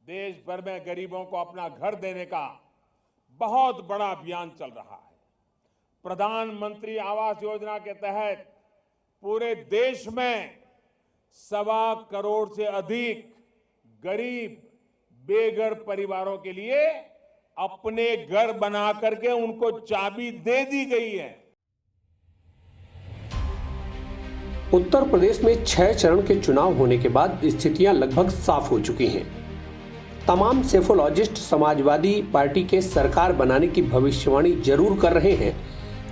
देश भर में गरीबों को अपना घर देने का बहुत बड़ा अभियान चल रहा है। प्रधानमंत्री आवास योजना के तहत पूरे देश में 1.25 करोड़ से अधिक गरीब बेघर परिवारों के लिए अपने घर बना करके उनको चाबी दे दी गई है। उत्तर प्रदेश में 6 चरण के चुनाव होने के बाद स्थितियां लगभग साफ हो चुकी हैं। तमाम सेफोलॉजिस्ट समाजवादी पार्टी के सरकार बनाने की भविष्यवाणी जरूर कर रहे हैं,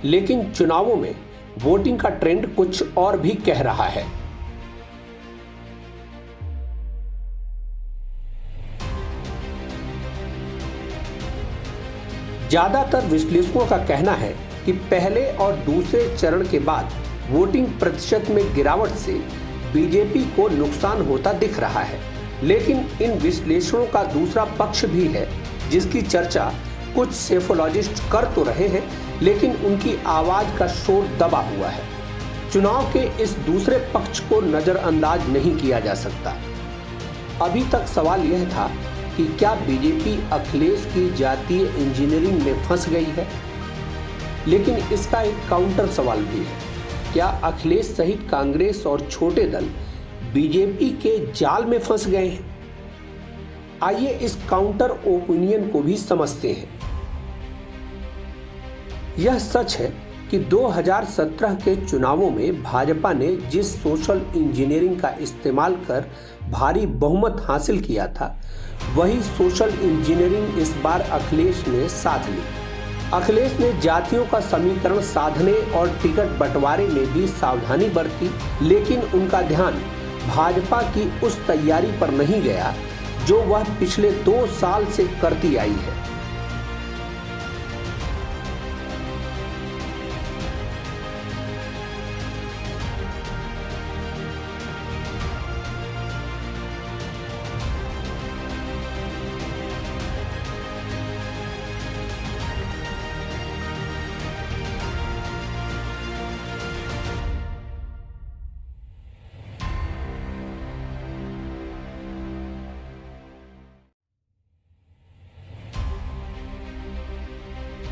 लेकिन चुनावों में वोटिंग का ट्रेंड कुछ और भी कह रहा है। ज्यादातर विश्लेषकों का कहना है कि पहले और दूसरे चरण के बाद वोटिंग प्रतिशत में गिरावट से बीजेपी को नुकसान होता दिख रहा है। लेकिन इन विश्लेषणों का दूसरा पक्ष भी है, जिसकी चर्चा कुछ सेफोलॉजिस्ट कर तो रहे हैं, लेकिन उनकी आवाज का शोर दबा हुआ है। चुनाव के इस दूसरे पक्ष को नजरअंदाज नहीं किया जा सकता। अभी तक सवाल यह था कि क्या बीजेपी अखिलेश की जातीय इंजीनियरिंग में फंस गई है, लेकिन इसका एक काउंटर सवाल भी है। क्या अखिलेश सहित कांग्रेस और छोटे दल बीजेपी के जाल में फंस गए हैं? आइए इस काउंटर ओपिनियन को भी समझते हैं। यह सच है कि 2017 के चुनावों में भाजपा ने जिस सोशल इंजीनियरिंग का इस्तेमाल कर भारी बहुमत हासिल किया था, वही सोशल इंजीनियरिंग इस बार अखिलेश ने साध ली। अखिलेश ने जातियों का समीकरण साधने और टिकट बंटवारे में भी सावधानी बरती, लेकिन उनका ध्यान भाजपा की उस तैयारी पर नहीं गया जो वह पिछले 2 साल से करती आई है।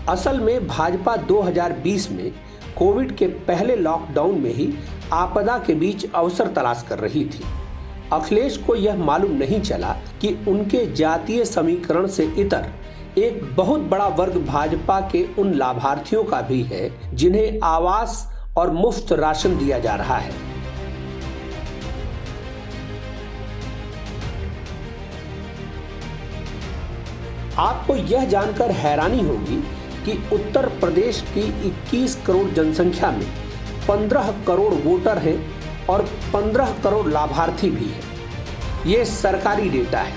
असल में भाजपा 2020 में कोविड के पहले लॉकडाउन में ही आपदा के बीच अवसर तलाश कर रही थी। अखिलेश को यह मालूम नहीं चला कि उनके जातीय समीकरण से इतर एक बहुत बड़ा वर्ग भाजपा के उन लाभार्थियों का भी है जिन्हें आवास और मुफ्त राशन दिया जा रहा है। आपको यह जानकर हैरानी होगी कि उत्तर प्रदेश की 21 करोड़ जनसंख्या में 15 करोड़ वोटर हैं और 15 करोड़ लाभार्थी भी हैं। ये सरकारी डेटा है।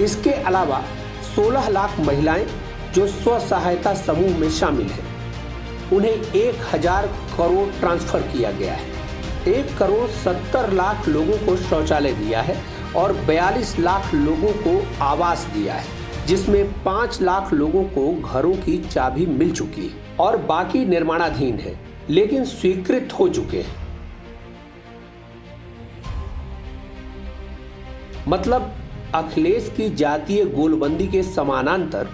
इसके अलावा 16 लाख महिलाएं जो स्व सहायता समूह में शामिल हैं, उन्हें 1000 करोड़ ट्रांसफर किया गया है। 1 करोड़ 70 लाख लोगों को शौचालय दिया है और 42 लाख लोगों को आवास दिया है, जिसमें 5 लाख लोगों को घरों की चाबी मिल चुकी है और बाकी निर्माणाधीन है, लेकिन स्वीकृत हो चुके हैं। मतलब अखिलेश की जातीय गोलबंदी के समानांतर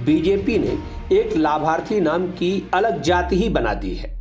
बीजेपी ने एक लाभार्थी नाम की अलग जाति ही बना दी है।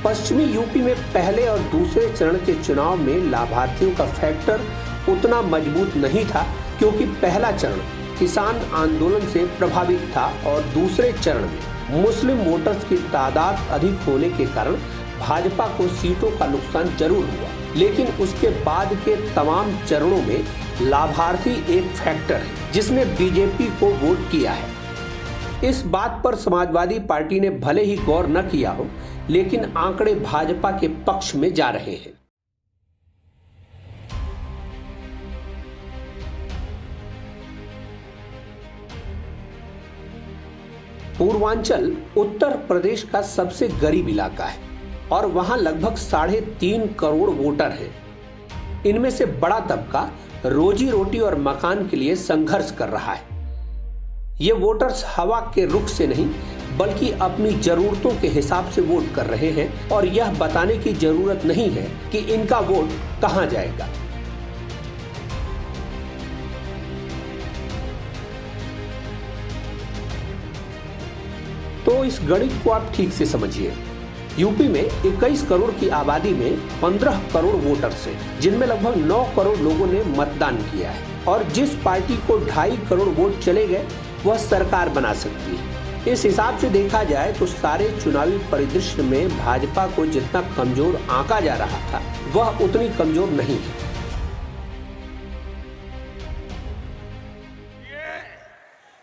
पश्चिमी यूपी में पहले और दूसरे चरण के चुनाव में लाभार्थियों का फैक्टर उतना मजबूत नहीं था, क्योंकि पहला चरण किसान आंदोलन से प्रभावित था और दूसरे चरण में मुस्लिम वोटर्स की तादाद अधिक होने के कारण भाजपा को सीटों का नुकसान जरूर हुआ। लेकिन उसके बाद के तमाम चरणों में लाभार्थी एक फैक्टर है जिसने बीजेपी को वोट किया है। इस बात पर समाजवादी पार्टी ने भले ही गौर न किया हो, लेकिन आंकड़े भाजपा के पक्ष में जा रहे हैं। पूर्वांचल उत्तर प्रदेश का सबसे गरीब इलाका है और वहां लगभग 3.5 करोड़ वोटर हैं। इनमें से बड़ा तबका रोजी रोटी और मकान के लिए संघर्ष कर रहा है। ये वोटर्स हवा के रुख से नहीं बल्कि अपनी जरूरतों के हिसाब से वोट कर रहे हैं और यह बताने की जरूरत नहीं है कि इनका वोट कहां जाएगा। तो इस गणित को आप ठीक से समझिए। यूपी में 21 करोड़ की आबादी में 15 करोड़ वोटर्स हैं, जिनमें लगभग 9 करोड़ लोगों ने मतदान किया है और जिस पार्टी को 2.5 करोड़ वोट चले गए वह सरकार बना सकती है। इस हिसाब से देखा जाए तो सारे चुनावी परिदृश्य में भाजपा को जितना कमजोर आंका जा रहा था वह उतनी कमजोर नहीं है।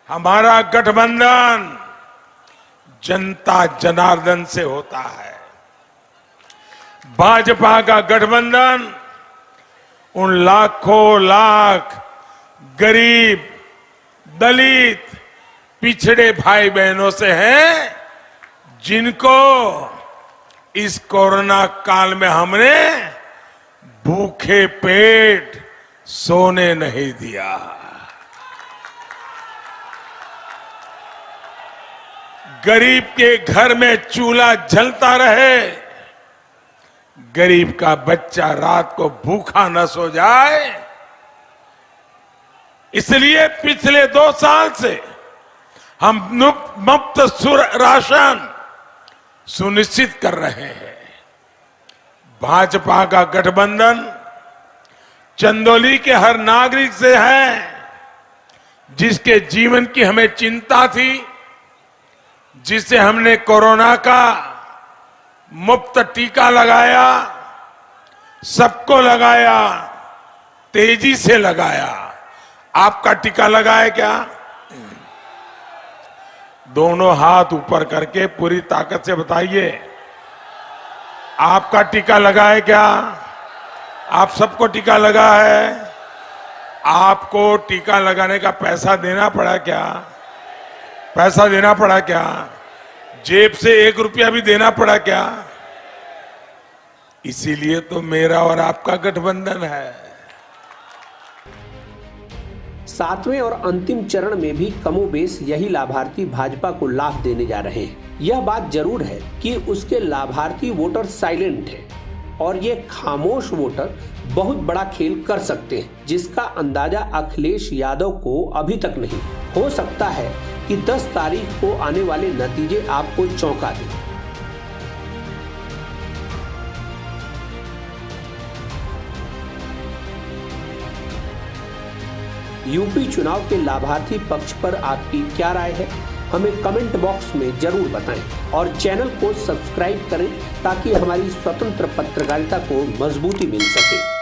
हमारा गठबंधन जनता जनार्दन से होता है। भाजपा का गठबंधन उन लाखों लाख गरीब, दलित, पिछड़े भाई बहनों से है जिनको इस कोरोना काल में हमने भूखे पेट सोने नहीं दिया। गरीब के घर में चूल्हा जलता रहे, गरीब का बच्चा रात को भूखा न सो जाए, इसलिए पिछले 2 साल से हम मुफ्त राशन सुनिश्चित कर रहे हैं। भाजपा का गठबंधन चंदौली के हर नागरिक से है जिसके जीवन की हमें चिंता थी, जिसे हमने कोरोना का मुफ्त टीका लगाया, सबको लगाया, तेजी से लगाया। आपका टीका लगाया क्या? दोनों हाथ ऊपर करके पूरी ताकत से बताइए, आपका टीका लगा है क्या? आप सबको टीका लगा है? आपको टीका लगाने का पैसा देना पड़ा क्या? पैसा देना पड़ा क्या? जेब से 1 रुपया भी देना पड़ा क्या? इसीलिए तो मेरा और आपका गठबंधन है। 7वें और अंतिम चरण में भी कमोबेश यही लाभार्थी भाजपा को लाभ देने जा रहे हैं। यह बात जरूर है कि उसके लाभार्थी वोटर साइलेंट हैं और ये खामोश वोटर बहुत बड़ा खेल कर सकते हैं, जिसका अंदाजा अखिलेश यादव को अभी तक नहीं। हो सकता है कि 10 तारीख को आने वाले नतीजे आपको चौंका दें। यूपी चुनाव के लाभार्थी पक्ष पर आपकी क्या राय है, हमें कमेंट बॉक्स में जरूर बताएं और चैनल को सब्सक्राइब करें ताकि हमारी स्वतंत्र पत्रकारिता को मजबूती मिल सके।